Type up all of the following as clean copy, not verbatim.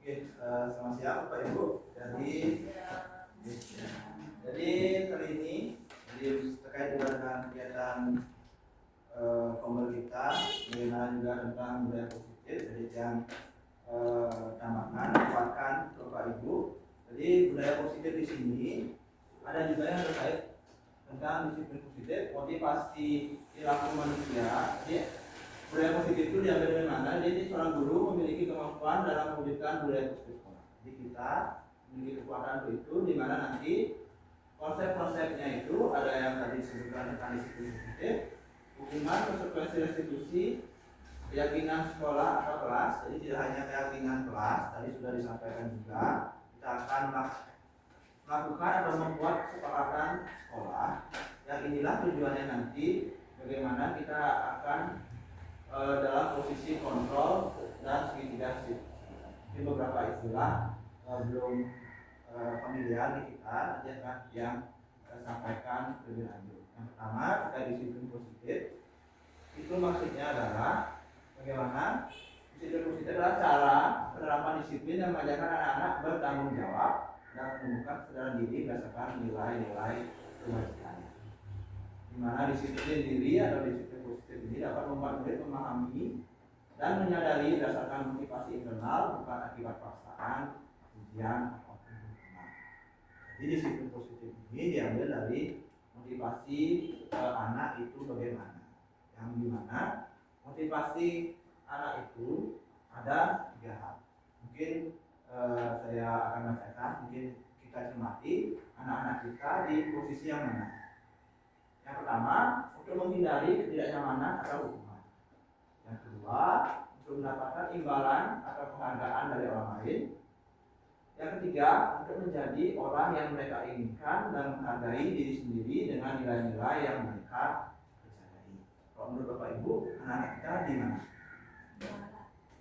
Oke, selamat siang Bapak Ibu. Jadi kali ini terkait juga dengan kegiatan pemerintah, bagaimana juga tentang budaya positif. Jadi yang tambahkan, kuatkan Bapak Ibu. Jadi budaya positif di sini ada juga yang terkait tentang disiplin positif, motivasi perilaku manusia. Jadi budaya positif itu diambil dari mana? Jadi seorang guru memiliki kemampuan dalam mewujudkan budaya positif sekolah. Jadi kita memiliki kekuatan itu di mana nanti konsep-konsepnya itu ada yang tadi disebutkan tentang disiplin positif, hukuman, konsekuensi restitusi, keyakinan sekolah atau kelas. Jadi tidak hanya keyakinan kelas, tadi sudah disampaikan juga. Kita akan melakukan atau membuat kesepakatan sekolah. Yang inilah tujuannya nanti bagaimana kita akan dalam posisi kontrol dan segitiga shift. Ini beberapa istilah belum familiar di kita, nanti akan yang sampaikan lebih lanjut. Yang pertama, terkait disiplin positif, itu maksudnya adalah bagaimana disiplin positif adalah cara penerapan disiplin yang mengajarkan anak-anak bertanggung jawab dan menemukan kesadaran diri berdasarkan nilai-nilai kewajiban. Di mana disiplin diri atau disiplin positif ini dapat membuat murid memahami dan menyadari berdasarkan motivasi internal, bukan akibat paksaan, ujian, atau hukuman. Jadi disiplin positif ini diambil dari motivasi anak itu bagaimana. Yang dimana motivasi anak itu ada 3 hal. Mungkin saya akan bacakan, mungkin kita cermati anak-anak kita di posisi yang mana. Yang pertama, untuk menghindari ketidaknyamanan atau hukuman. Yang kedua, untuk mendapatkan imbalan atau penghargaan dari orang lain. Yang ketiga, untuk menjadi orang yang mereka inginkan dan menghargai diri sendiri dengan nilai-nilai yang mereka percayai. Kalau menurut Bapak Ibu, anak-anak kita di mana?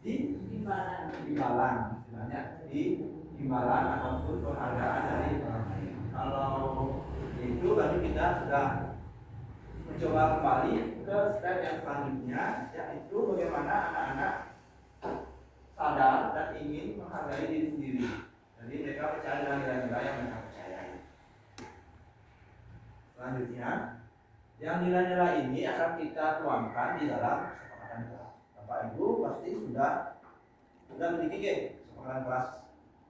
Di imbalan, istilahnya di imbalan ataupun penghargaan dari orang lain. Kalau itu berarti kita sudah mencoba kembali ke step yang selanjutnya, yaitu bagaimana anak-anak sadar dan ingin menghargai diri sendiri. Jadi mereka percaya dengan nilai-nilai yang mereka percayai. Selanjutnya, yang nilai-nilai ini akan kita tuangkan di dalam kesepakatan kelas. Bapak Ibu pasti sudah memiliki kesepakatan kelas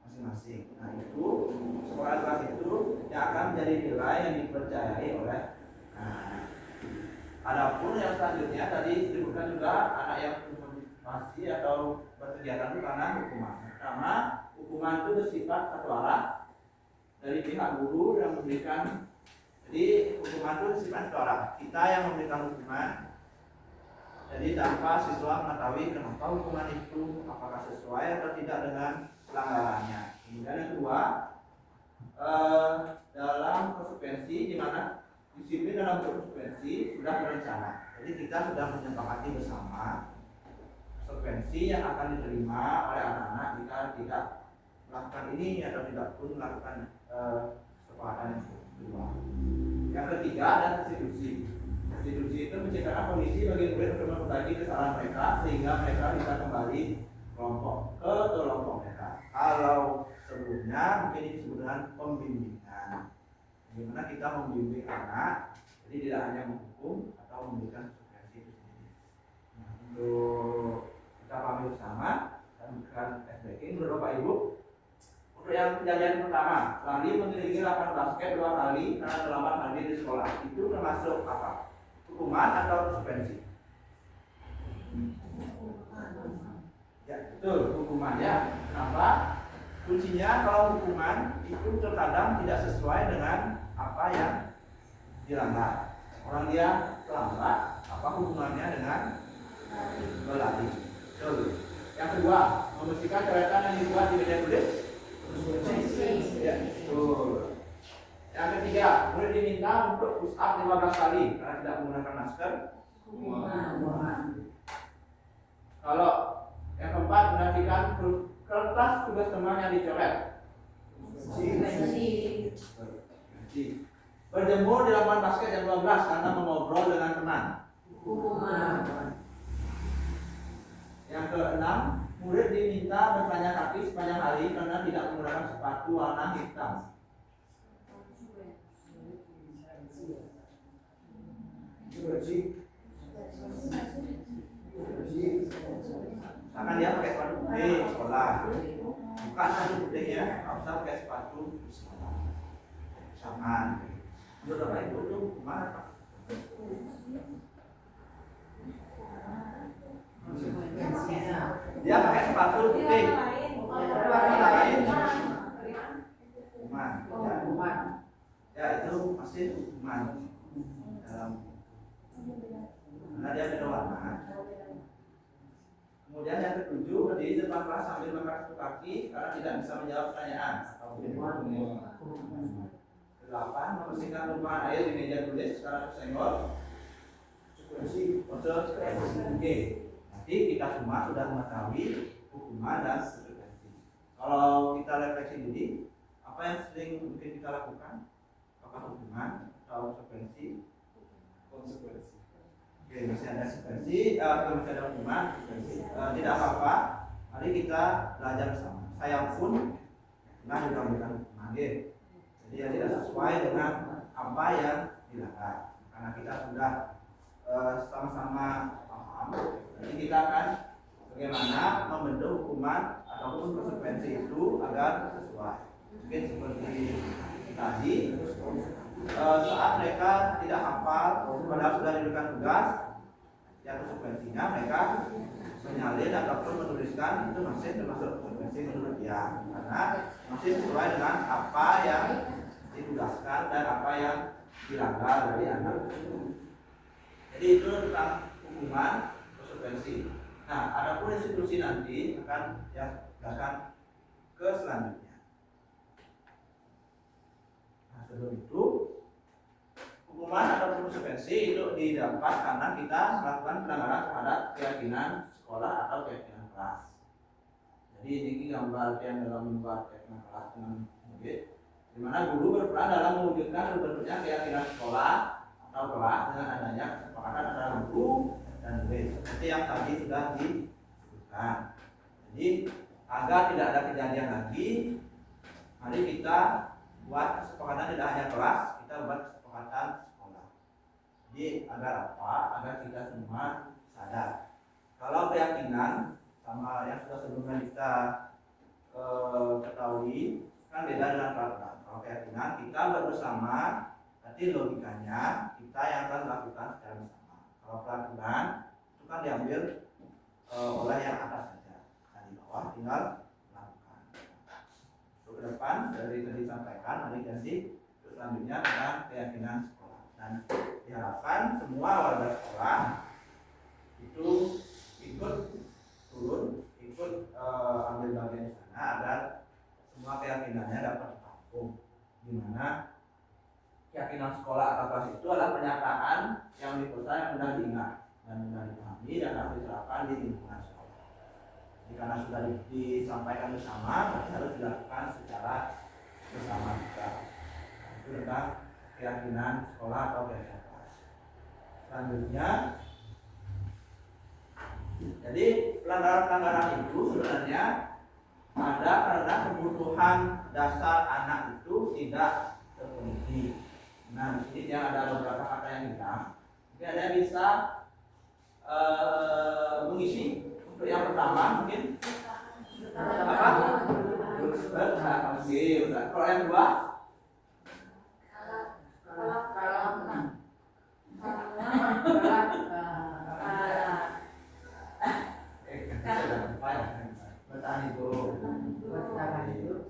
masing-masing. Nah itu kesepakatan kelas itu yang akan menjadi nilai yang dipercayai oleh anak. Adapun yang selanjutnya tadi disebutkan juga anak yang motivasi atau berkegiatan itu karena hukuman. Pertama, hukuman itu bersifat satu arah dari pihak guru yang memberikan. Jadi hukuman itu bersifat satu arah. Kita yang memberikan hukuman. Jadi tanpa siswa mengetahui kenapa hukuman itu apakah sesuai atau tidak dengan pelanggarannya. Kemudian yang kedua, dalam konsekuensi di mana disiplin dalam konsekuensi sudah berencana. Jadi kita sudah menyepakati bersama konsekuensi yang akan diterima oleh anak-anak jika tidak melakukan ini atau tidak pun melakukan kesepakatan yang kedua. Yang ketiga ada restitusi. Restitusi itu menciptakan kondisi bagi murid untuk memperbaiki kesalahan mereka sehingga mereka bisa kembali ke kelompok mereka. Kalau sebelumnya mungkin ini disebut dengan pembimbingan. Bagaimana kita membimbing anak, jadi tidak hanya menghukum atau memberikan konsekuensi itu sendiri. Nah, untuk kita pahami bersama dan bukan flashbacking menurut Bapak Ibu. Untuk yang kejadian pertama, lari mengelilingi lapangan basket 2 kali karena terlambat hadir di sekolah. Itu termasuk apa? Hukuman atau konsekuensi? Ya betul, hukuman ya. Kenapa? Kuncinya kalau hukuman itu terkadang tidak sesuai dengan apa yang dilanggar. Orang dia terlambat, apa hubungannya dengan berlari? Betul. Yang kedua, membersihkan coretan yang dibuat di meja tulis. Ya, betul. Yang ketiga, murid diminta untuk push up 15 kali karena tidak menggunakan masker. Kalau yang keempat, menantikan kertas tugas teman yang dicoret. Berjemur di lapangan basket jam 12 karena mengobrol dengan teman. Yang keenam, murid diminta bertanya kaki sepanjang hari karena tidak menggunakan sepatu warna hitam. Misalkan dia pakai sepatu putih di sekolah, bukan sepatu putihnya, harus pakai sepatu di sekolah. Sama. Menurut Bapak Ibu itu gimana Pak? Dia pakai sepatu putih, warna lain, hukuman. Ya itu pasti hukuman dalam, karena dia beda warna. Kemudian yang ketujuh, berdiri di depan kelas sambil mengangkat kaki karena tidak bisa menjawab pertanyaan atau ke-8, membersihkan tumpahan air di meja tulis secara tersenggol. Oke. Nanti kita semua sudah mengetahui hukuman dan konsekuensi. Kalau kita refleksi diri, apa yang sering mungkin kita lakukan? Apakah hukuman atau konsekuensi? Konsekuensi. Oke, masih ada konsekuensi, masih ada hukuman, tidak apa-apa. Mari kita belajar bersama. Saya pun pernah diberikan hukuman. Jadi ya tidak sesuai dengan apa yang dilakukan. Karena kita sudah sama-sama paham, jadi kita akan bagaimana membentuk hukuman ataupun konsekuensi itu agar sesuai. Mungkin seperti tadi, saat mereka tidak hafal padahal sudah diberikan tugas, ya konsekuensinya mereka menyalin ataupun menuliskan, itu masih termasuk konsekuensi menurut dia, karena masih sesuai dengan apa yang ditugaskan dan apa yang dilanggar dari anak. Jadi itu tentang hukuman konsekuensi. Nah, adapun institusi nanti akan ke selanjutnya. Nah, sebelum itu hukuman atau konsekuensi itu didapat karena kita melakukan pelanggaran terhadap keyakinan sekolah atau keyakinan kelas. Jadi ini gambar yang dalam membuat keyakinan kelas dengan murid, di mana guru berperan dalam mewujudkan terbentuknya keyakinan sekolah atau kelas dengan adanya kesepakatan antara guru dan murid, seperti yang tadi sudah disebutkan. Jadi agar tidak ada kejadian lagi, mari kita buat kesepakatan tidak hanya kelas, kita buat kesepakatan sekolah. Jadi agar apa? Agar kita semua sadar. Kalau keyakinan sama yang sudah sebelumnya kita ketahui kan beda dengan peraturan. Kalau keyakinan kita bersama, berarti logikanya kita yang akan melakukan secara bersama. Kalau peraturan itu kan diambil oleh yang atas saja, dan di bawah tinggal melakukan. Untuk ke depan dari tadi disampaikan, mari ganti selanjutnya tentang keyakinan sekolah, dan diharapkan semua warga sekolah itu ikut turun, ikut ambil bagian di sana agar semua keyakinannya dapat ditampung. Di mana keyakinan sekolah atau kelas itu adalah pernyataan yang dipercaya, yang mudah diingat dan mudah dipahami dan harus diterapkan di lingkungan sekolah. Jadi karena sudah disampaikan bersama, berarti harus dilakukan secara bersama juga. Itu tentang keyakinan sekolah atau keyakinan kelas. Selanjutnya, jadi pelanggaran-pelanggaran itu sebenarnya ada karena kebutuhan dasar anak itu tidak terpenuhi. Nah, di sini dia ada beberapa kata yang hitam. Mungkin ada yang bisa mengisi. Untuk yang pertama mungkin apa? Oke, udah. Kalau yang kedua? Bertahan hidup.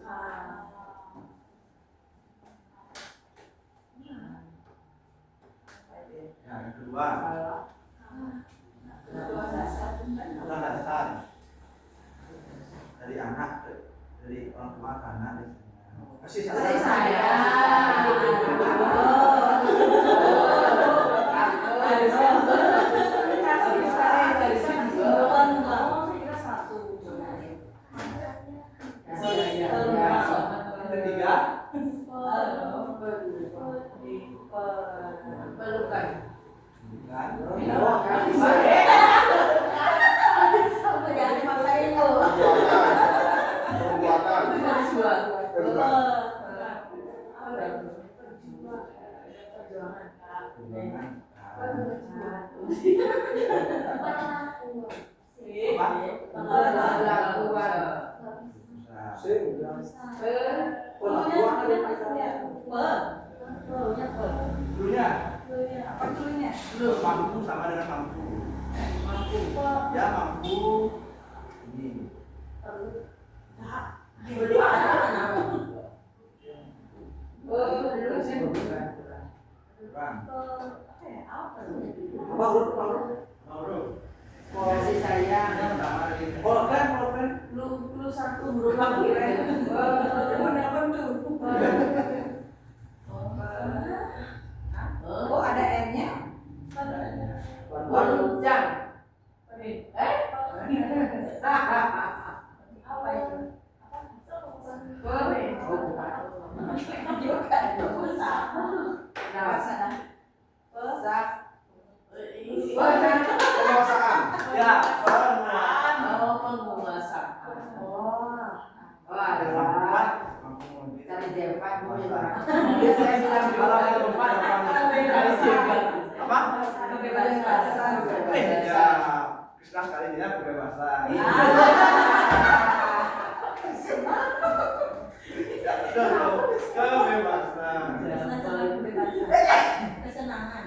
Yang kedua, kebutuhan dasar dari anak, dari orang tua karena masih saya. Ketiga, pelukan. Mampu sama dengan mampu. Ya mampu ini. Kasih sayang. Lu satu huruf lagi. Oh, ada R-nya. Jang. Apa itu? Penguasaan. Ya, penguasaan. Penguasaan. Ada kemampuan, Cari Devan Penguasaan. Saya bilang Kalau ada lupa, apa? kebebasan. Ya, Krisna sekali dia kebebasan. Ya, betul. Kebebasan. Kesenangan.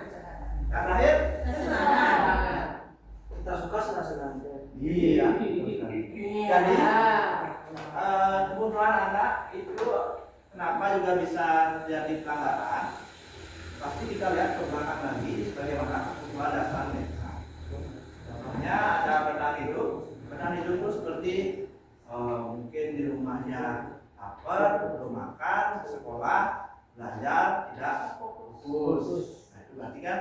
Yang terakhir? Kesenangan. Kita suka senang-senang. Iya. Jadi kebutuhan anak itu kenapa juga bisa terjadi pelanggaran? Pasti kita lihat ke belakang lagi bagaimana kebutuhan dasarnya. Contohnya ada bertahan hidup. Bertahan hidup itu seperti mungkin di rumahnya lapar, belum makan, ke sekolah, belajar tidak fokus. Nah, itu berarti kan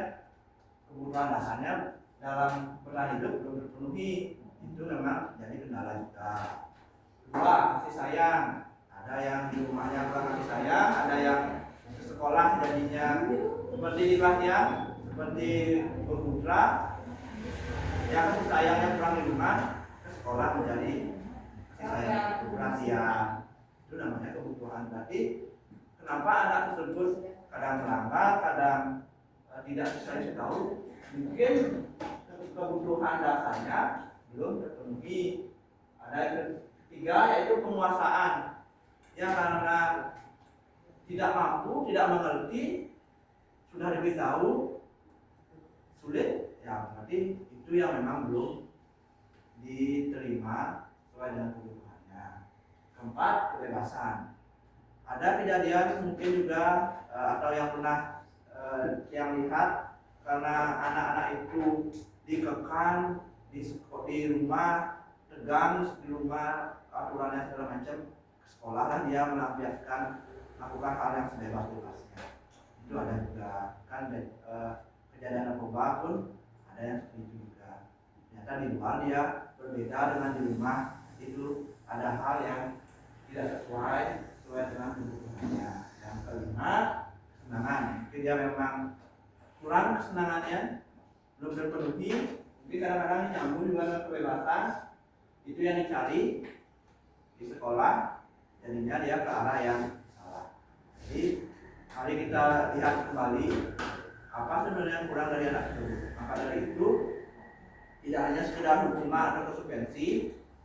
kebutuhan dasarnya dalam bertahan hidup belum terpenuhi. Itu memang jadi kendala juga. Kedua, kasih sayang. Ada yang di rumahnya kurang kasih sayang, ada yang ke sekolah jadinya seperti di kelasnya, seperti berputra. Yang kasih sayangnya kurang di rumah, ke sekolah menjadi kasih sayang perhatian. Itu namanya kebutuhan. Berarti kenapa anak tersebut kadang terlambat, kadang tidak bisa tahu? Mungkin kebutuhan dasarnya belum terpenuhi. Ada yang ketiga yaitu penguasaan. Ya, karena tidak mampu, tidak mengerti, sudah diberitahu sulit, ya berarti itu yang memang belum diterima sesuai dengan kebutuhannya. Keempat, kebebasan. Ada kejadian mungkin juga atau yang pernah yang lihat karena anak-anak itu dikekang di rumah, tegang di rumah, aturannya segala macam, ke sekolah dan dia melampiaskan melakukan hal yang sebebas-bebasnya. Itu ada juga kan kejadian narkoba pun ada yang seperti itu juga. Ternyata di luar dia berbeda dengan di rumah, itu ada hal yang tidak sesuai dengan kebutuhannya. Yang kelima, kesenangan. Mungkin dia memang kurang kesenangannya, belum terpenuhi. Mungkin kadang-kadang nyambung juga dengan kebebasan. Itu yang dicari di sekolah, jadinya dia ke arah yang salah. Jadi mari kita lihat kembali apa sebenarnya yang kurang dari anak itu. Maka dari itu tidak hanya sekedar hukuman atau konsekuensi,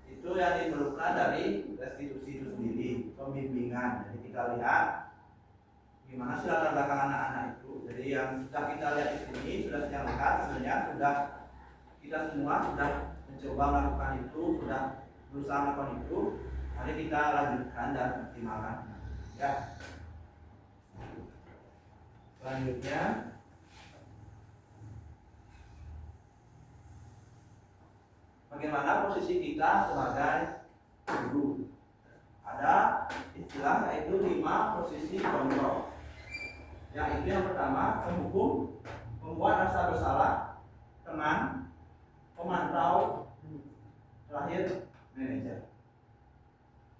itu yang diperlukan dari restitusi itu sendiri, pembimbingan. Jadi kita lihat gimana sih latar belakang anak-anak itu. Jadi yang sudah kita lihat di sini, sudah saya lihat sebenarnya sudah kita semua sudah mencoba melakukan itu, sudah berusaha melakukan itu. Mari kita lanjutkan dan optimalkan. Ya. Selanjutnya, bagaimana posisi kita sebagai guru? Ada istilah yaitu 5 posisi kontrol. Yang itu yang pertama, penghukum, membuat rasa bersalah, teman, pemantau, terakhir manajer.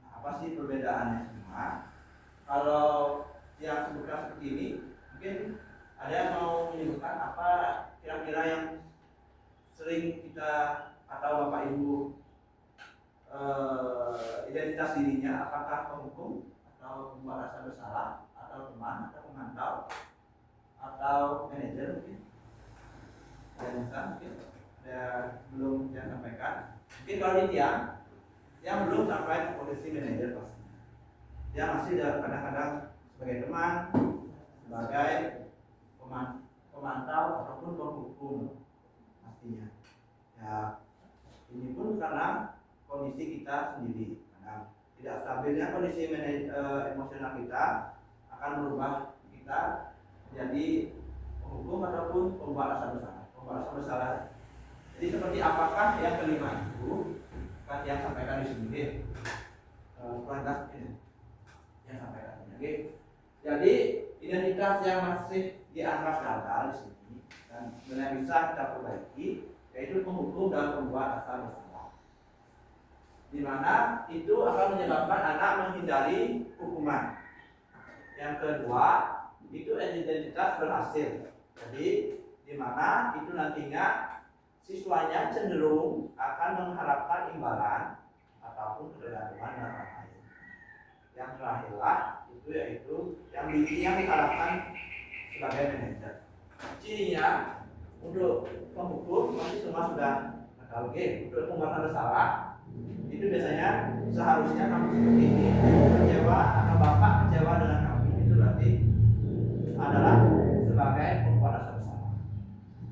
Nah, apa sih perbedaannya semua? Kalau yang sebutkan seperti ini, mungkin ada yang mau menyebutkan apa kira-kira yang sering kita atau Bapak Ibu identitas dirinya, apakah penghukum atau membuat rasa bersalah atau teman atau pemantau atau manajer mungkin ada yang bisa mungkin ada belum saya sampaikan. Mungkin kalau di yang belum sampai ke posisi manajer pastinya dia masih kadang-kadang sebagai teman, sebagai pemantau ataupun penghukum pastinya ya. Ini pun karena kondisi kita sendiri, karena tidak stabilnya kondisi emosional kita akan merubah kita menjadi penghukum ataupun pembuat rasa bersalah. Jadi seperti apakah yang kelima itu kan yang sampaikan di sini, kualitas ini yang sampaikan ini. Jadi identitas yang masih dianggap gagal di sini dan sebenarnya bisa kita perbaiki, yaitu penghukum dan pembuat rasa bersalah, di mana itu akan menyebabkan anak menghindari hukuman. Yang kedua itu identitas berhasil, jadi di mana itu nantinya siswanya cenderung akan mengharapkan imbalan ataupun ketergantungan dengan orang lain. Yang terakhirlah itu yaitu yang diharapkan sebagai manajer. Cirinya untuk penghukum masih semua sudah tahu. Untuk pembuatan bersalah itu biasanya seharusnya kamu seperti ini, kecewa atau bapak kecewa dengan kamu, itu berarti adalah sebagai pembuat rasa bersalah.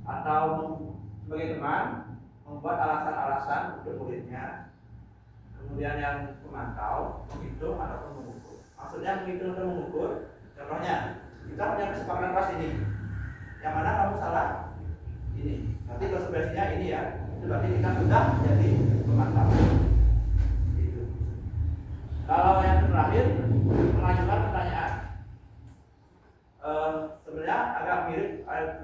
Atau sebagai teman membuat alasan-alasan untuk muridnya. Kemudian yang pemantau menghitung atau mengukur. Maksudnya menghitung atau mengukur. Contohnya kita punya kesepakatan kelas ini, yang mana kamu salah ini, nanti konsekuensinya ini ya. Itu berarti kita sudah jadi pemantau. Itu. Kalau yang terakhir mengajukan pertanyaan. Sebenarnya agak mirip,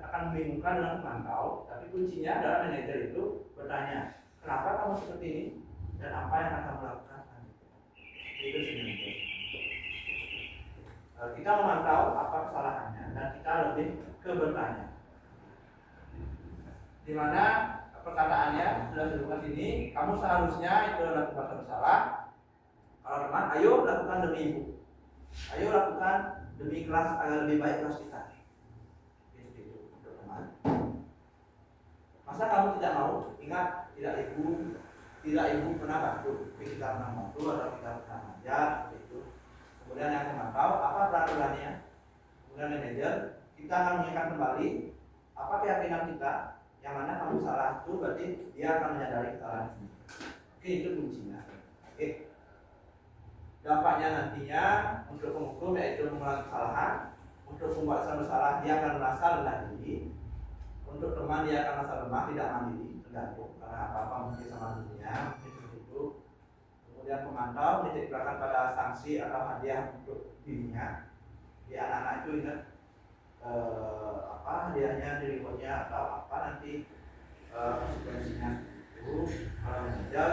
akan membingungkan dengan pemantau, tapi kuncinya adalah manajer itu bertanya, kenapa kamu seperti ini dan apa yang akan kamu lakukan? Itu sebenarnya. Kita memantau apa kesalahannya dan kita lebih ke bertanya. Di mana perkataannya sudah disebutkan sini, kamu seharusnya itu lakukan bersalah. Kalau teman, ayo lakukan demi ibu. Ayo lakukan demi kelas agar lebih baik kelas kita. Itu untuk teman. Masa kamu tidak mau? Ingat, tidak ibu pernah bantu, kita pernah bantu atau kita pernah ngajar, itu. Kemudian yang pemantau, apa peraturannya? Kemudian manajer, kita akan mengingatkan kembali apa keyakinan kita, yang mana kamu salah itu berarti dia akan menyadari kesalahan sendiri. Oke, itu kuncinya. Oke. Dampaknya nantinya untuk penghukum yaitu mengulangi kesalahan, untuk pembuat rasa bersalah dia akan merasa rendah diri, untuk teman dia akan merasa lemah, tidak mandiri, tergantung karena apa-apa mungkin sama dirinya, mungkin seperti itu. Kemudian pemantau menitik beratkan pada sanksi atau hadiah untuk dirinya. Di anak-anak itu ingat apa hadiahnya, di rewardnya atau apa nanti konsekuensinya itu. Kalau manajer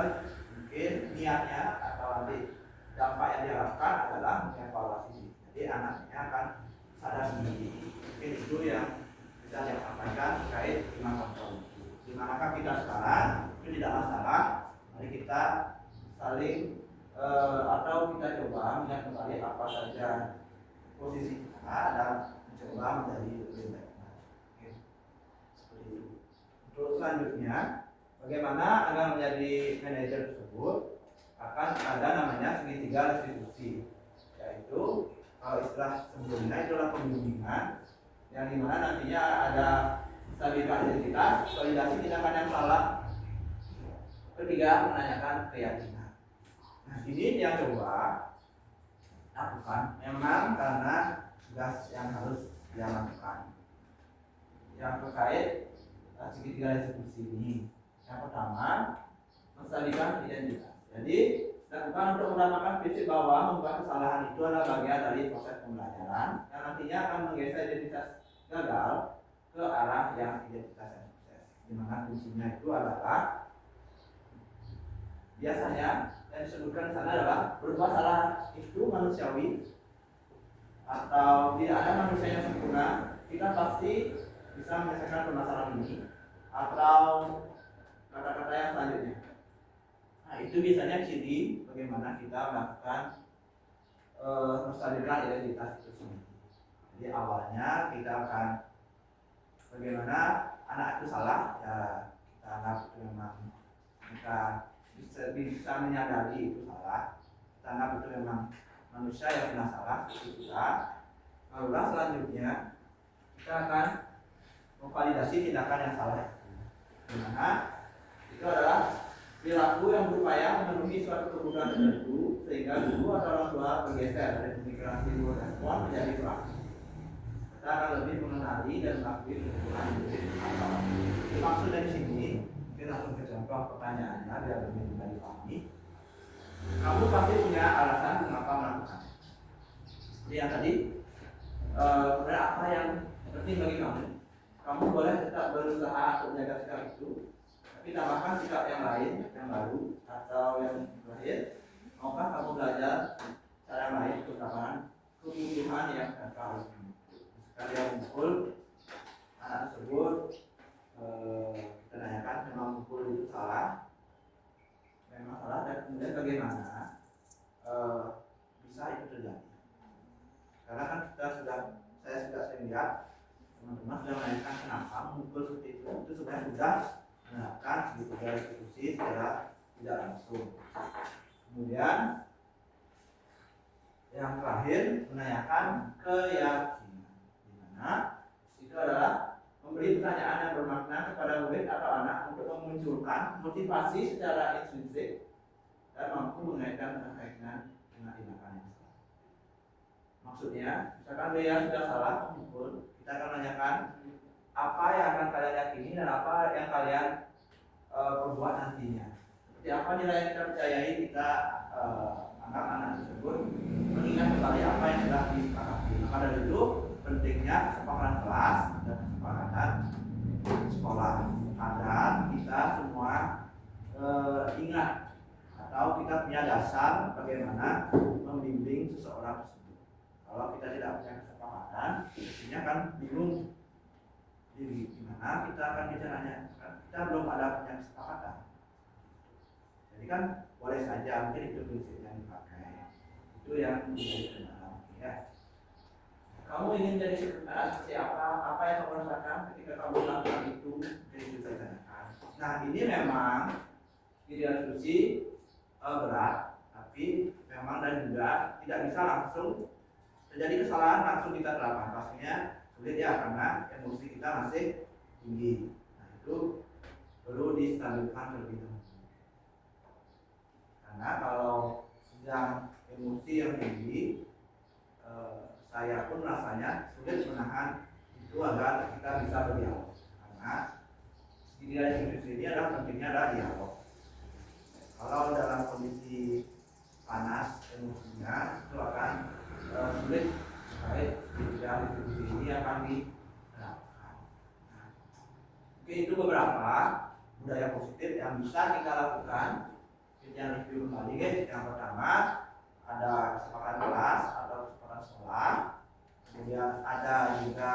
mungkin niatnya atau nanti dampak yang diharapkan adalah mengevaluasi. Jadi anaknya akan sadar sendiri. Mungkin itu yang bisa saya sampaikan terkait 5 faktor. Di manakah kita sekarang itu tidak masalah. Mari kita saling atau kita coba melihat kembali apa saja posisi kita dan mencoba menjadi lebih baik. Oke. Seperti itu. Untuk selanjutnya, bagaimana agar menjadi manajer tersebut akan ada namanya segitiga restitusi, yaitu kalau istilah sebelumnya itu adalah pembimbingan yang dimana nantinya ada stabilitas identitas, validasi tindakan yang salah. Ketiga, menanyakan keyakinan. Nah, ini yang coba lakukan memang karena tugas yang harus dia lakukan. Yang terkait segitiga restitusi ini, yang pertama menstabilkan identitas. Jadi lakukan untuk menambahkan prinsip bahwa membuat kesalahan itu adalah bagian dari proses pembelajaran yang nantinya akan menggeser identitas gagal ke arah yang identitas yang sukses. Di mana kuncinya itu adalah biasanya yang disebutkan di sana adalah berbuat salah itu manusiawi atau tidak ada manusia yang sempurna. Kita pasti bisa menyelesaikan permasalahan ini atau kata-kata yang selanjutnya. Nah, itu biasanya ciri bagaimana kita melakukan menstabilkan identitas itu sendiri. Jadi awalnya kita akan bagaimana anak itu salah, ya kita anggap itu memang kita bisa menyadari itu salah, kita anggap itu memang manusia yang pernah salah, itu kita. Barulah selanjutnya kita akan memvalidasi tindakan yang salah, dimana itu adalah perilaku yang berupaya memenuhi suatu kebutuhan tertentu sehingga guru atau orang tua bergeser dari pemikiran timbul respon menjadi pelaku. Kita akan lebih mengenali dan mengakui kebutuhan individu. Maksud dari sini, mungkin langsung ke contoh pertanyaannya biar lebih mudah dipahami. Kamu pasti punya alasan mengapa melakukan. Seperti yang tadi, sebenarnya apa yang penting bagi kamu? Kamu boleh tetap berusaha untuk menjaga sikap itu, tapi tambahkan sikap yang lain, yang baru atau yang lain. Maukah kamu belajar cara lain untuk mendapatkan kebutuhan yang kau sekali yang mukul anak tersebut, kita tanyakan memang mukul itu salah, memang salah, dan kemudian bagaimana bisa itu terjadi. Karena kan saya sudah sering lihat teman-teman sudah menanyakan kenapa mukul seperti itu sebenarnya sudah menerapkan segitu dari institusi secara tidak langsung. Kemudian yang terakhir menanyakan keyakinan, di mana itu adalah memberi pertanyaan yang bermakna kepada murid atau anak untuk memunculkan motivasi secara intrinsik dan mampu mengaitkan keyakinan dengan tindakan yang salah. Maksudnya, misalkan dia sudah salah memukul, kita akan menanyakan apa yang akan kalian yakini dan apa yang kalian perbuat nantinya. Seperti apa nilai yang kita percayai, kita anggap anak tersebut mengingat kembali apa yang sudah disepakati. Maka dari itu pentingnya kesepakatan kelas dan kesepakatan sekolah agar kita semua ingat atau kita punya dasar bagaimana membimbing seseorang tersebut. Kalau kita tidak punya kesepakatan, artinya kan bingung. Jadi gimana kita akan bicaranya? Kita belum ada punya kesepakatan. Jadi kan boleh saja mungkin itu prinsip yang dipakai. Itu yang menjadi kenal, ya. Kamu ingin jadi seperti apa? Apa yang kamu rasakan ketika kamu melakukan itu? Jadi kita tanyakan. Nah ini memang pilihan diskusi berat, tapi memang dan juga tidak bisa langsung terjadi kesalahan langsung kita terapkan. Pastinya sulit ya karena emosi kita masih tinggi. Nah itu perlu distabilkan terlebih dahulu. Karena kalau sedang emosi yang tinggi, saya pun rasanya sulit menahan itu agar kita bisa berdialog. Karena setidaknya diskusi ini adalah pentingnya adalah dialog. Kalau dalam kondisi panas emosinya itu akan sulit terkait ketika diskusi ini akan diterapkan. Nah, mungkin itu beberapa budaya positif yang bisa kita lakukan. Yang review kembali guys. Yang pertama ada kesepakatan kelas atau kesepakatan sekolah. Kemudian ada juga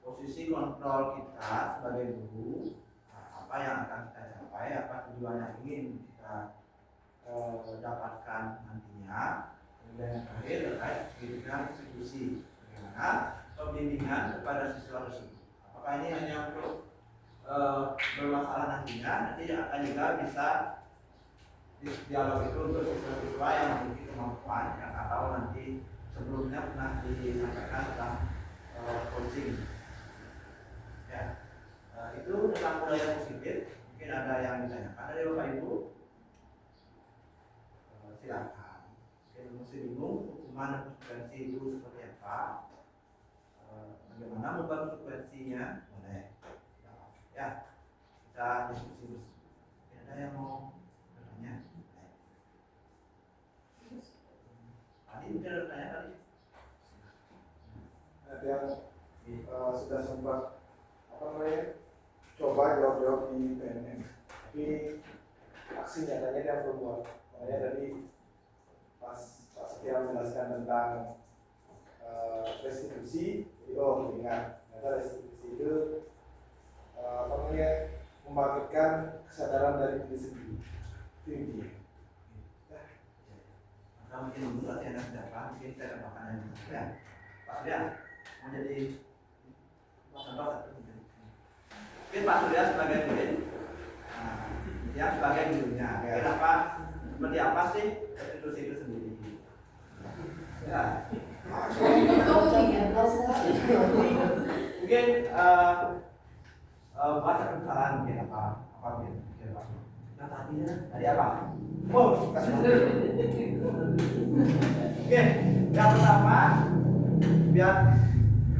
posisi kontrol kita sebagai guru. Apa yang akan kita capai, apa tujuan yang ingin kita dapatkan nantinya. Kemudian yang terakhir terkait pendidikan institusi, bagaimana pembimbingan kepada siswa tersebut. Apakah ini hanya untuk bermasalah nantinya, nanti akan juga bisa dialog itu untuk siswa-siswa yang memiliki kemampuan yang atau nanti sebelumnya pernah disampaikan tentang coaching. Ya, itu tentang budaya positif. Mungkin ada yang ditanyakan dari Bapak Ibu. Silakan. Mungkin masih bingung hukuman dan konsekuensi itu seperti apa? Bagaimana membuat konsekuensinya? Boleh. Ya, kita diskusi bersama. Ada yang mau bertanya? Tadi mungkin ada bertanya tadi. Ada yang sudah sempat coba jawab di PNM, tapi aksi nyatanya dia belum buat. Makanya tadi pas dia menjelaskan tentang restitusi, itu ingat ternyata restitusi itu membangkitkan kesadaran dari diri sendiri. Itu intinya. bikin dulu nanti ada siapa bikin saya makanan ya Pak Surya mau jadi contoh satu mungkin Pak Surya sebagai murid dia sebagai gurunya kenapa seperti apa sih institusi itu sendiri ya mungkin buat kesalahan mungkin apa mungkin Pak tadi apa kasih oke, yang pertama biar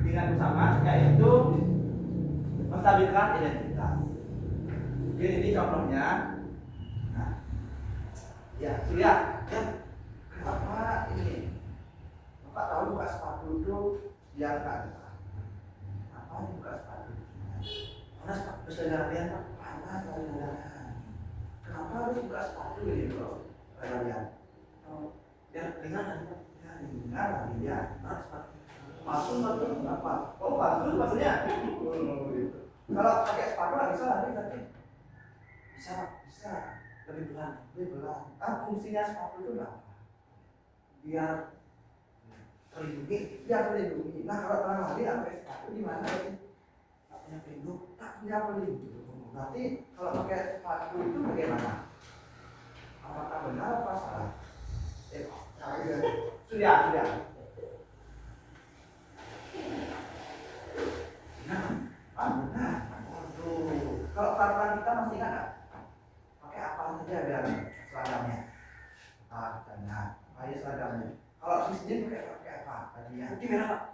ingat bersama yaitu menstabilkan identitas. Oke, ini contohnya. Nah, ya Surya, ya kenapa ini? Bapak tahu buka sepatu itu biar nggak ada. Apa buka sepatu? Karena sepatu keseharian Pak panas kalian. Kenapa harus buka sepatu ini bro? Kalian? Biar ringan ya ringan ya masuk apa masuk maksudnya kalau pakai sepatu nggak bisa nanti bisa lebih berat fungsinya sepatu itu apa biar terlindungi nah kalau orang lari pakai sepatu gimana ya nggak punya pelindung tak punya pelindung berarti kalau pakai sepatu itu bagaimana apakah benar apa salah sudah. Nah, kalau peraturan kita masih ingat nggak? Pakai apa saja biar seragamnya? Pakai seragamnya. Kalau di sini pakai apa? Bajunya putih merah.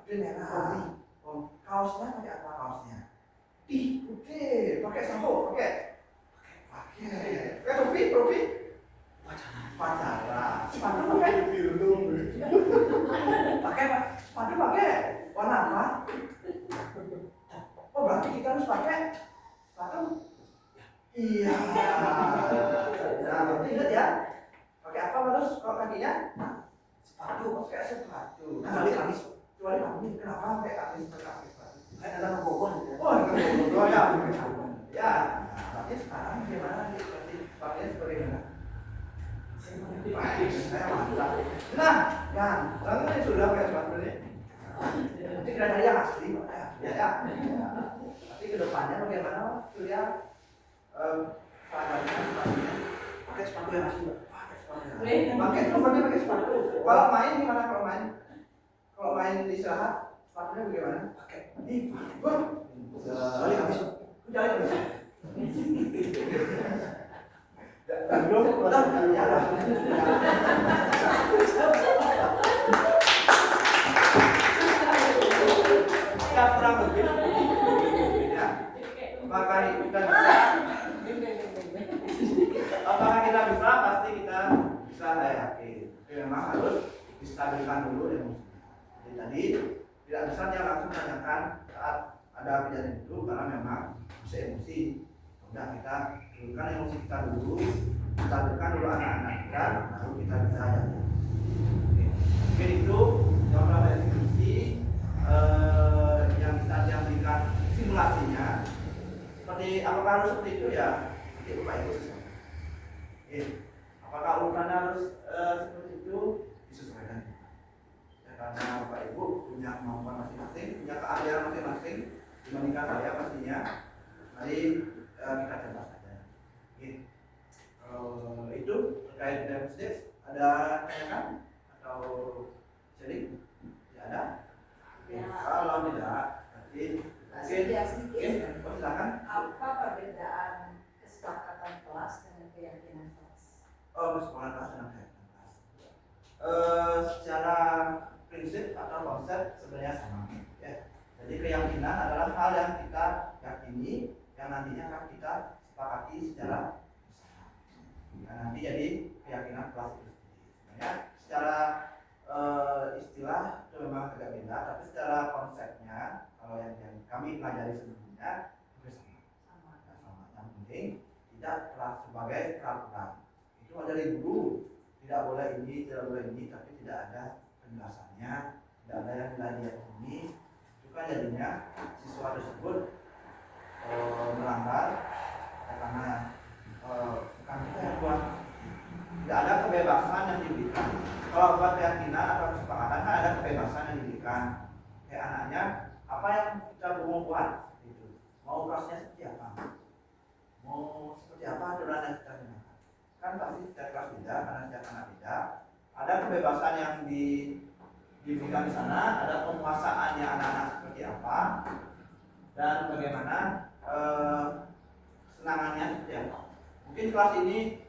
Kaosnya pakai apa kaosnya? Putih. Pakai sampo, pakai topi. Pacara. Sepatu pakai warna apa? Oh berarti kita harus pakai sepatu. Iya. Nah, berarti ingat ya. Pakai apa harus kalau kakinya? Sepatu. Kecuali kami. Kenapa pakai kaki sepatu? Kan ada nogogon. Oh ya. Ya. Tapi sekarang gimana? Seperti pakaian seperti mana? Nah, ini sudah pakai sepatu ini. Nanti kira-kira yang asli, ya. Tapi kedepannya bagaimana? Surya pakai sepatu yang asli, pakai sepatu. Kalau main gimana? Kalau main istirahat, sepatunya bagaimana? Pakai. Balik habis. Kurang lebih ya. Maka kita bisa apakah kita bisa? Pasti kita bisa, saya yakin. Memang harus distabilkan dulu emosinya. Jadi tadi tidak bisa dia langsung tanyakan saat ada kejadian itu karena memang bisa emosi. Udah kita turunkan emosi kita dulu, stabilkan dulu anak-anak kita, baru kita bisa jalan. Mungkin itu contoh dari diskusi yang bisa diambilkan simulasinya. Seperti apakah harus seperti itu ya? Nanti Bapak Ibu sesuai. Apakah urutannya harus seperti itu? Disesuaikan. Ya, karena Bapak Ibu punya kemampuan masing-masing, punya keahlian masing-masing dibandingkan saya pastinya. Mari kita coba saja. Itu terkait dengan ada tanyakan atau sharing? Tidak ada? Kalau tidak, mungkin silakan. Apa perbedaan kesepakatan kelas dengan keyakinan kelas? Kesepakatan kelas dengan keyakinan kelas. Secara prinsip atau konsep sebenarnya sama. Ya. Jadi keyakinan adalah hal yang kita yakini yang nantinya akan kita sepakati secara bersama. Nanti jadi keyakinan kelas itu sendiri. Sebenarnya secara istilah itu memang agak beda, tapi secara konsepnya kalau yang kami pelajari sebelumnya itu sama. Yang penting tidak sebagai peraturan. Itu ada dari guru, tidak boleh ini, tapi tidak ada penjelasannya, tidak ada yang ini. Itu kan jadinya siswa tersebut melanggar karena bukan kita yang buat. Tidak ada kebebasan yang diberikan Kalau buat keyakinan atau kesepakatan kan ada kebebasan yang diberikan. Kayak anaknya, apa yang kita mau buat, gitu. Mau kelasnya seperti apa, mau seperti apa aturan yang kita gunakan. Kan pasti setiap kelas beda, karena setiap anak beda. Ada kebebasan yang diberikan di sana, ada penguasaannya anak-anak seperti apa, dan bagaimana kesenangannya seperti apa. Mungkin kelas ini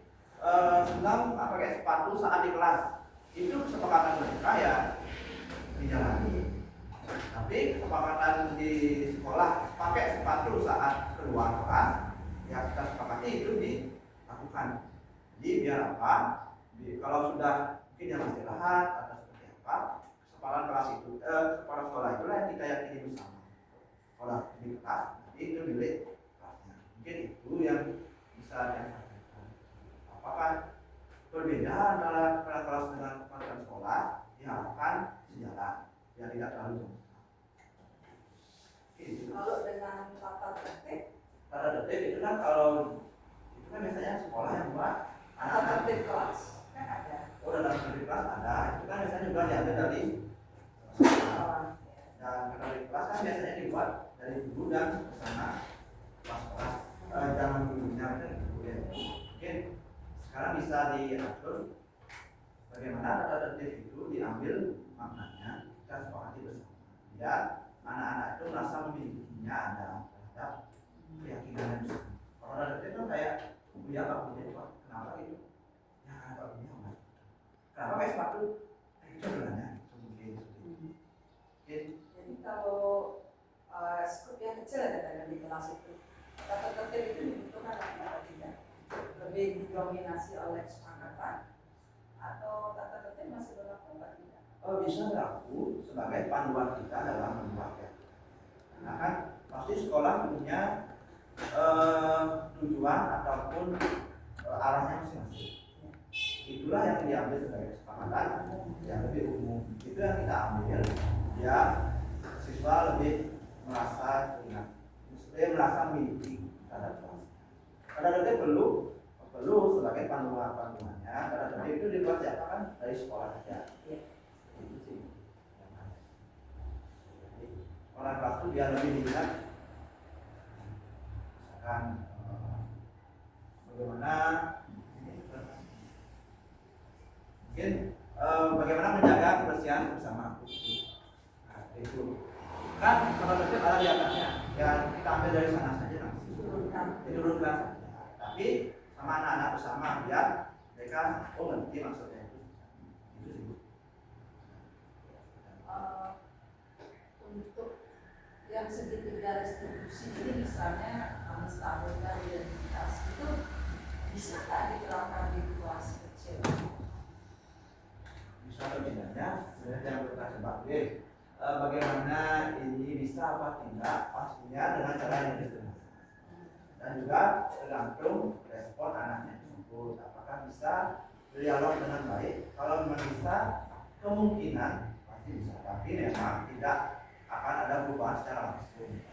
senang pakai sepatu saat di kelas, itu kesepakatan mereka ya dijalani. Tapi kesepakatan di sekolah pakai sepatu saat keluar kelas, ya kita sepakati itu dilakukan. Jadi biar apa? Kalau sudah mungkin yang istirahat atau seperti apa, kesepakatan kelas itu, kesepakatan sekolah itulah yang kita yakini bersama. Sekolah di kelas, nanti itu milik kelasnya. Mungkin itu yang bisa disampaikan. Apakah berbeda antara kelas dengan kelas sekolah? Diharapkan sejalan, biar tidak terlalu jauh. Kalau dengan tata tertib, Tata tertib itu kan kalau itu kan biasanya sekolah yang buat tata anak-anak. tertib kelas kan ada. Oh, dalam tertib kelas ada. Itu kan biasanya juga diambil dari sekolah. Dan tertib kelas kan biasanya dibuat dari guru dan bersama kelas-kelas. Jangan gurunya kemudian mungkin sekarang bisa diatur bagaimana tata tertib itu diambil maknanya kita sepakati bersama. Ya, anak-anak itu merasa memilikinya ada terhadap keyakinan yang bersama. Kalau tata tertib kan kayak ya Pak punya Pak, kenapa gitu? Ya karena Pak punya Pak. Kenapa kayak sepatu? Itu sebenarnya mungkin. Jadi kalau skup yang kecil ada di kelas itu, tata tertib itu dibutuhkan atau tidak? Lebih didominasi oleh kesepakatan atau tata tertib masih berlaku atau tidak? Bisa berlaku sebagai panduan kita dalam membuat ya. Karena kan pasti sekolah punya tujuan ataupun arahnya masing-masing. Itulah yang diambil sebagai kesepakatan yang lebih umum. Itu yang kita ambil ya siswa lebih merasa ingat, lebih merasa memiliki terhadap kelas. Tata tertib perlu sebagai panduannya. Tata tertib itu dibuat siapa kan dari sekolah saja. Itu sih. Jadi, orang kelas itu biar lebih diingat. Misalkan bagaimana mungkin bagaimana menjaga kebersihan bersama. Nah, itu kan tata tertib ada di atasnya. Ya kita ambil dari sana saja langsung. Diturunkan saja. Tapi sama anak-anak bersama biar mereka ngerti maksudnya itu. Itu sih. Untuk yang segitiga restitusi ini misalnya menstabilkan identitas itu bisa nggak diterapkan di kelas kecil? Bisa atau tidaknya sebenarnya yang kita sebagai bagaimana ini bisa apa tidak pastinya dengan cara yang sederhana dan juga tergantung respon anaknya tersebut apakah bisa berdialog dengan baik. Kalau memang bisa kemungkinan pasti bisa, tapi memang tidak akan ada perubahan secara langsung.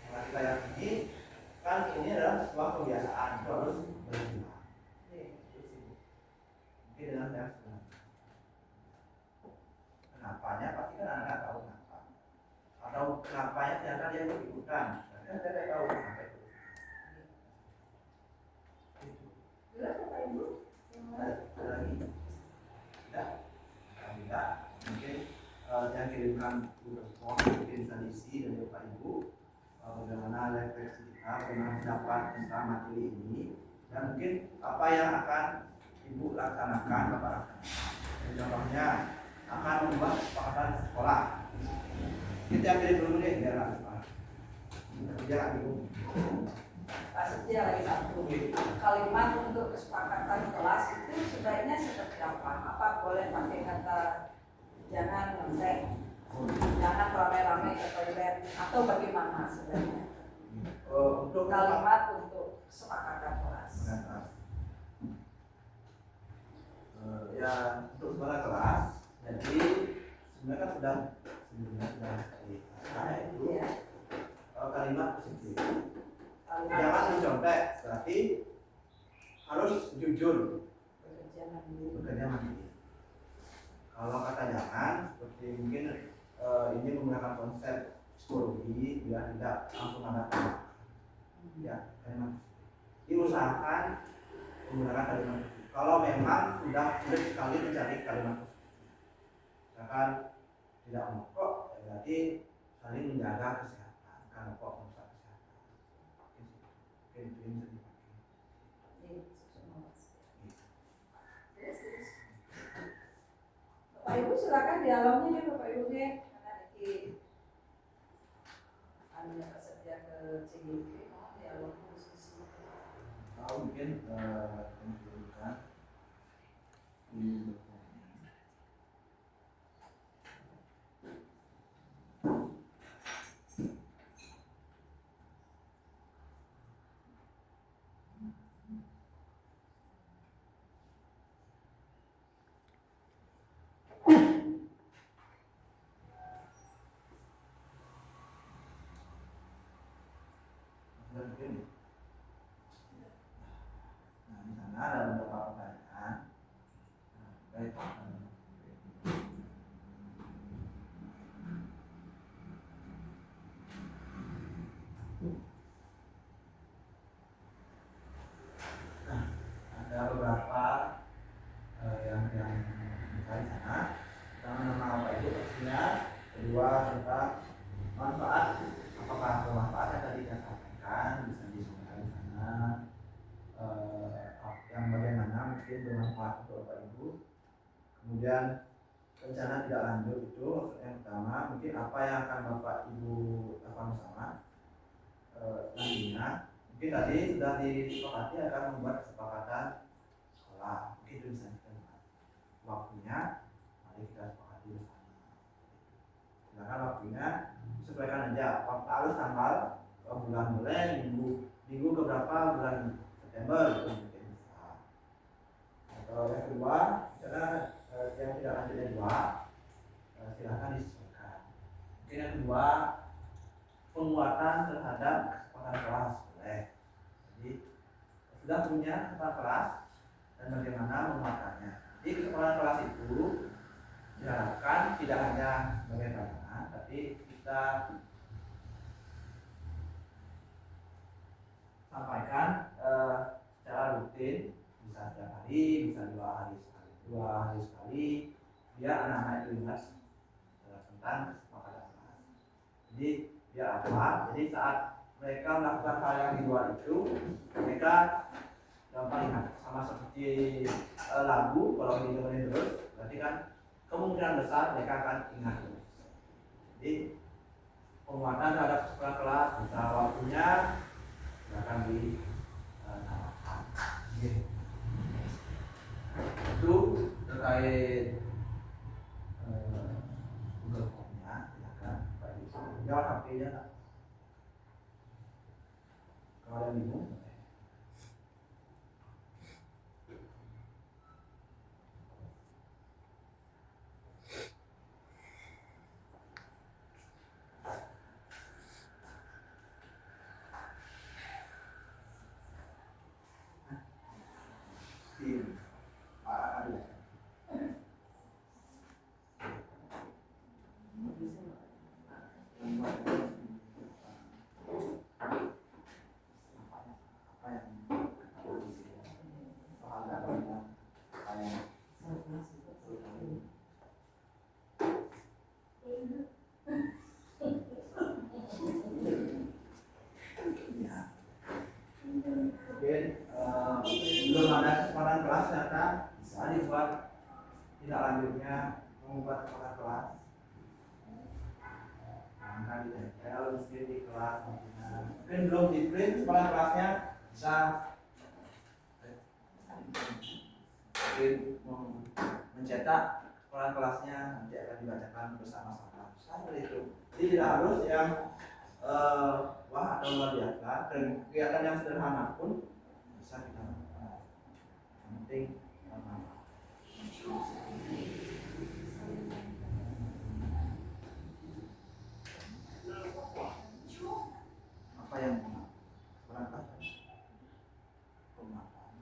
Karena kita yakini kan ini adalah sebuah kebiasaan itu harus berubah. Mungkin dengan yang sebenarnya. Kenapanya pasti kan anak tahu kenapa. Atau kenapanya ternyata dia ikut-ikutan. Kan saya tahu kenapa itu. Jelas Bapak Ibu? Ada lagi? Tidak? Tidak. Mungkin yang kirimkan respon mungkin bisa diisi dari Bapak Ibu bagaimana refleksi kita, bagaimana pendapat tentang materi ini dan mungkin apa yang akan Ibu laksanakan Bapak laksanakan. Contohnya akan membuat kesepakatan sekolah. Kita ambil dulu deh biar langsung. Biar bingung. Pak Setia lagi satu kalimat untuk kesepakatan kelas itu sebaiknya seperti apa? Apa boleh pakai kata jangan ngesek, jangan rame-rame ke toilet atau bagaimana sebenarnya? Untuk Kalimat untuk kesepakatan kelas. Ya untuk sekolah kelas, jadi sebenarnya kan sudah itu Ya, kalimat positif. kalimat Jangan mencontek, berarti harus jujur, bekerja mandiri. bekerja mandiri. Kalau kata jangan, seperti mungkin ini menggunakan konsep psikologi, biar tidak langsung ada kalimat. Ya, kalimat. Diusahakan menggunakan kalimat positif. Kalau memang sudah sulit sekali mencari kalimat positif, misalkan tidak merokok, ya berarti saling menjaga kesehatan. Kan merokok merusak kesehatan. Oke, itu yang bisa dipakai. Bapak Ibu silakan dialognya nih Bapak Ibu nih. Karena ini anda tersedia ke CGV, mau dialog diskusi. Tahu mungkin menunjukkan di begini. Nah, di sana ada beberapa pertanyaan. Nah, baik. Nah, ada beberapa yang di sana. Pertama, nama apa itu pastinya. Kedua, tentang manfaat. Apakah bermanfaat yang tadi saya sampaikan bisa disampaikan di sana. Yang bagaimana mungkin bermanfaat untuk Bapak Ibu. Kemudian rencana tidak lanjut itu maksudnya yang pertama mungkin apa yang akan Bapak Ibu lakukan bersama nantinya. Mungkin tadi sudah disepakati akan membuat kesepakatan sekolah, mungkin itu bisa kita lihat waktunya, mari kita sepakati bersama. Silakan waktunya disesuaikan aja, harus tanggal bulan mulai minggu keberapa bulan September gitu mungkin bisa. Atau yang kedua, misalnya yang tidak lanjut yang dua, silakan disesuaikan. Mungkin yang kedua, penguatan terhadap kesempatan kelas boleh. Jadi sudah punya kesempatan kelas dan bagaimana menguatkannya. Jadi kesempatan kelas itu diharapkan tidak hanya sebagai pandangan, tapi kita sampaikan secara rutin, bisa setiap hari, bisa 2 hari sekali, biar anak-anak itu ingat tentang kesepakatan kelas. Jadi biar apa? Jadi saat mereka melakukan hal yang di luar itu, mereka gampang ingat. Sama seperti lagu, kalau didengerin terus, berarti kan kemungkinan besar mereka akan ingat terus. Jadi penguatan terhadap kesepakatan kelas, bisa waktunya akan ditambahkan. Itu terkait Google Form-nya, silakan Pak Ibu. Jawab HP-nya. Kalau ada yang bingung. Belum ada kesempatan kelas ternyata bisa dibuat tidak lanjutnya membuat kesempatan kelas. Maka ditempel mungkin di kelas mungkin belum di print kesempatan kelasnya bisa mungkin mencetak kesempatan kelasnya nanti akan dibacakan bersama-sama. Seperti itu. Jadi tidak harus yang wah atau luar biasa, dan kegiatan yang sederhana pun bisa kita lakukan. Yang penting apa yang berangkat pemahaman.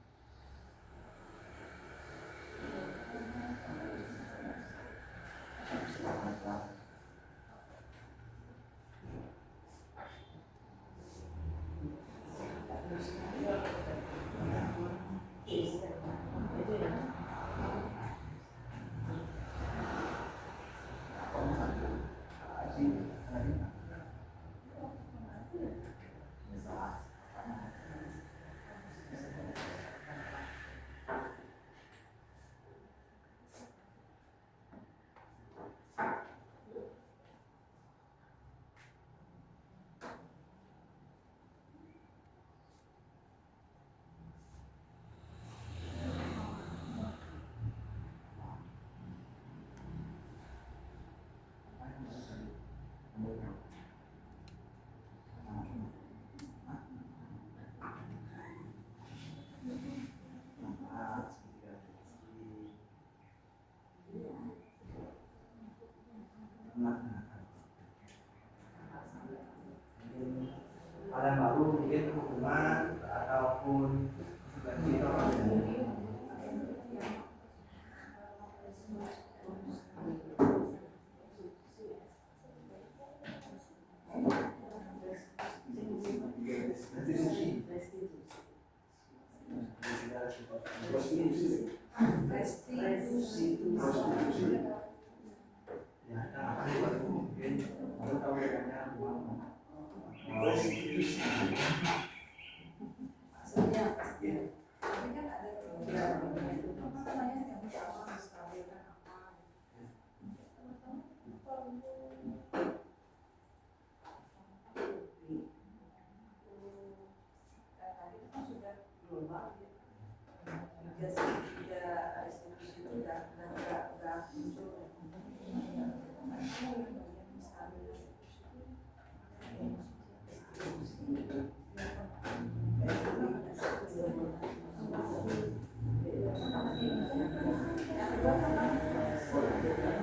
nggak muncul.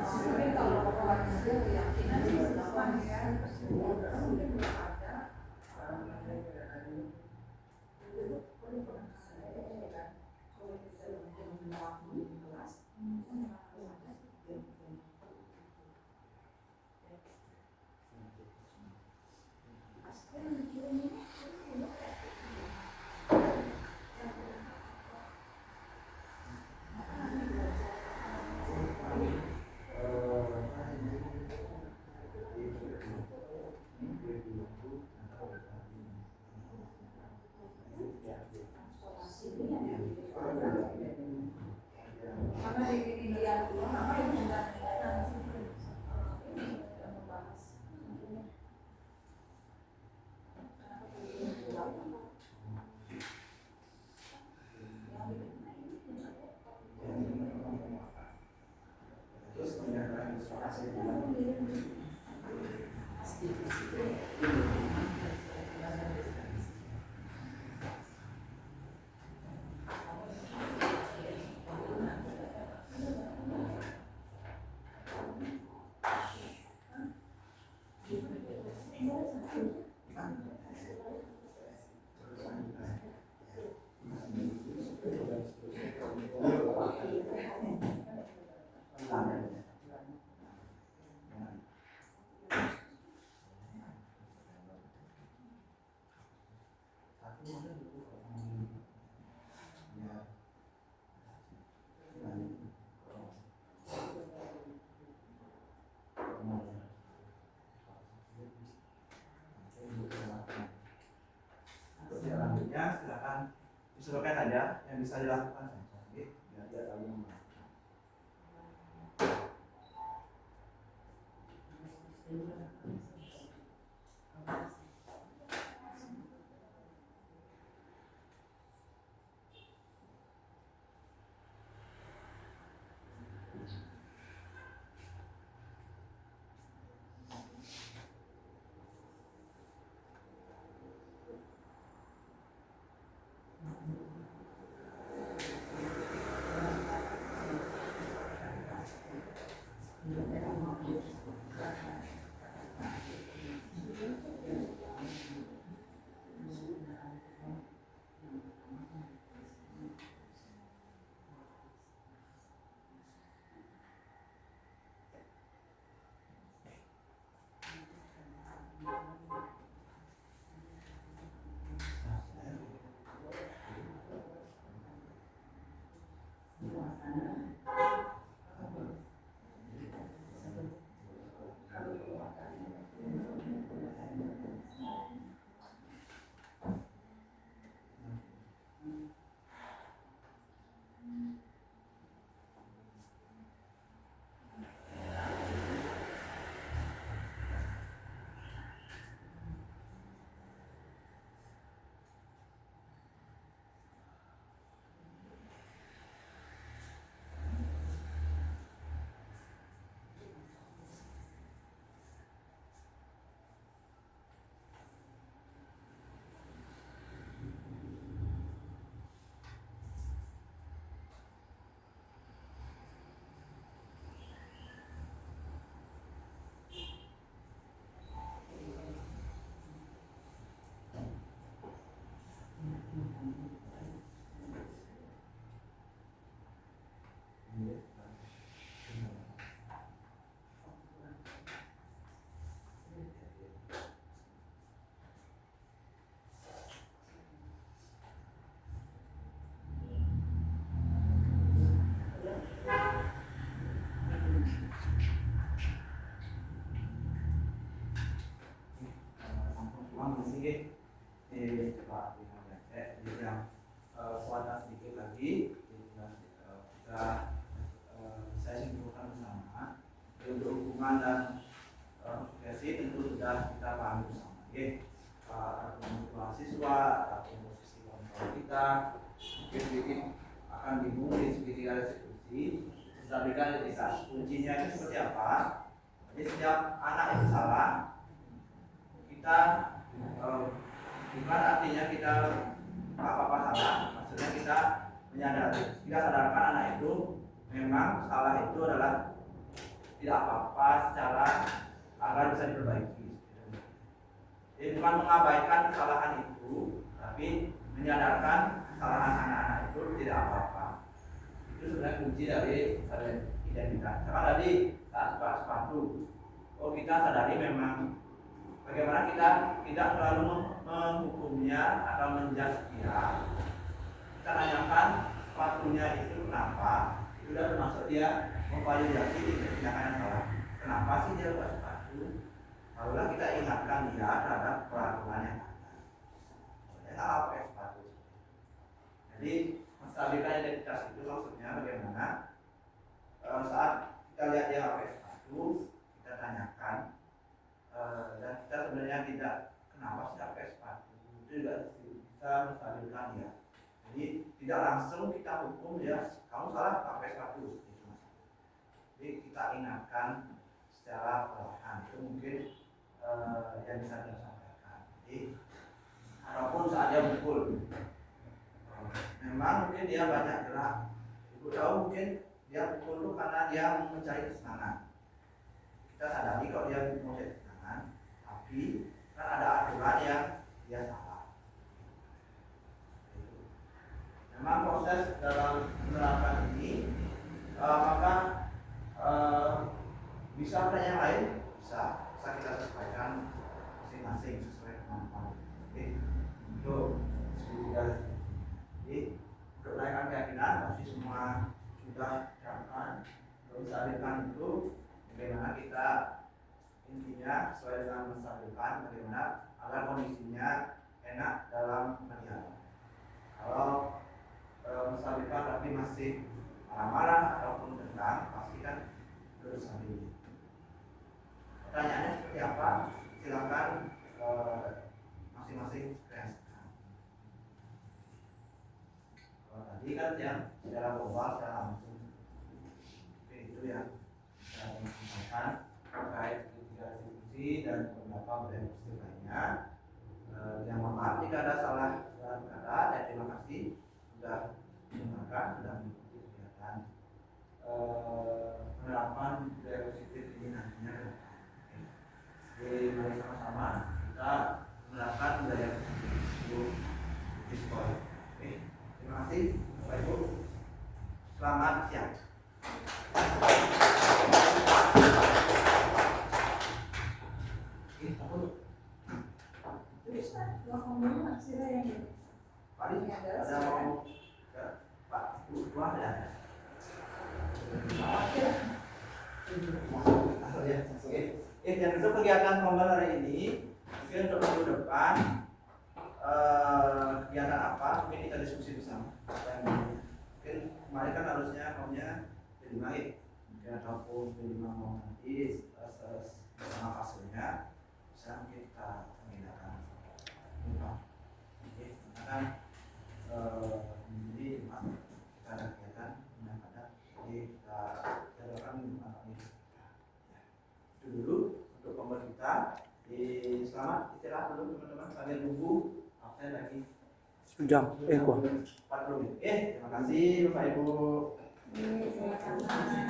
Mungkin kalau hasil keyakinan sih gampang ya. Karena di India dulu apa yang sudah ini sudah membahas. Terus pendataan disepakati selanjutnya silakan disesuaikan aja yang bisa dilakukan saja, biar dia tahu yang mana. Coba yang kuatkan sedikit lagi, kita saya simpulkan bersama. Untuk hubungan dan profesi tentu sudah kita pahami bersama. Ada mahasiswa, ada komposisi kontrol kita, mungkin sedikit akan bingung sedikit ada diskusi. menstabilkan identitas. Kuncinya itu seperti apa? Jadi setiap anak itu salah, kita bukan artinya kita apa-apa salah, maksudnya kita menyadari, kita sadarkan anak itu memang salah itu adalah tidak apa-apa secara agar bisa diperbaiki. Jadi bukan mengabaikan kesalahan itu, tapi menyadarkan kesalahan anak-anak itu tidak apa-apa. Itu sebenarnya kunci dari identitas. Karena tadi saat suka sepatu, kita sadari memang bagaimana kita tidak selalu menghukumnya atau menjudge dia. Kita tanyakan sepatunya itu kenapa, itu sudah termasuk dia memvalidasi tindakan yang salah. Kenapa sih dia buat sepatu? Lalulah kita ingatkan dia terhadap peraturan yang ada. Dia salah pakai sepatu. Jadi menstabilkan identitas itu maksudnya bagaimana saat kita lihat dia pakai sepatu, kita tanyakan dan kita sebenarnya tidak kenapa sih pakai sepatu, itu juga bisa menstabilkan dia. Jadi tidak langsung kita hukum dia, kamu salah pakai sepatu. Jadi kita ingatkan secara perlahan, itu mungkin yang bisa kita sampaikan. Jadi ataupun saat dia mukul, memang mungkin dia banyak gerak. Ibu tahu mungkin dia mukul itu karena dia mencari kesenangan. Kita sadari kalau dia mau mencari kesenangan, tapi kan ada aturan yang dia salah. Memang proses dalam menerapkan ini, maka bisa ada yang lain, bisa kita sesuaikan masing-masing sesuai kemampuan. Untuk jadi untuk menaikkan keyakinan pasti semua sudah diterapkan. Untuk menstabilkan itu, bagaimana kita intinya sesuai dengan menstabilkan, bagaimana agar kondisinya enak dalam berdialog. Kalau menstabilkan tapi masih marah-marah ataupun tendang, pasti kan terus stabil. Pertanyaannya seperti apa? Silakan masing-masing kreasikan. Tadi kan yang secara global, secara langsung itu yang saya sampaikan terkait ketiga institusi dan beberapa budaya positif lainnya. Yang maaf jika ada salah dalam kata, dan terima kasih sudah mendengarkan, sudah mengikuti kegiatan penerapan budaya positif ini nantinya. Jadi mari sama-sama kita menerapkan budaya positif di sekolah. Terima kasih Bapak Ibu. Selamat siang. Ada mau ke Pak Dua ya? Dan untuk kegiatan formal hari ini, mungkin untuk minggu depan kegiatan apa? Mungkin kita diskusi bersama. Mungkin kemarin kan harusnya maunya jadi baik, mungkin ataupun jadi mau nanti bersama kasusnya, bisa mungkin kita menggunakan lupa. Oke, karena jadi kita ada kegiatan yang ada, jadi kita jadwalkan minggu ini. Itu dulu untuk pembel kita. Selamat istirahat dulu teman-teman sambil nunggu absen lagi. Sejam, kurang 40 menit. Terima kasih Bapak Ibu. Terima kasih.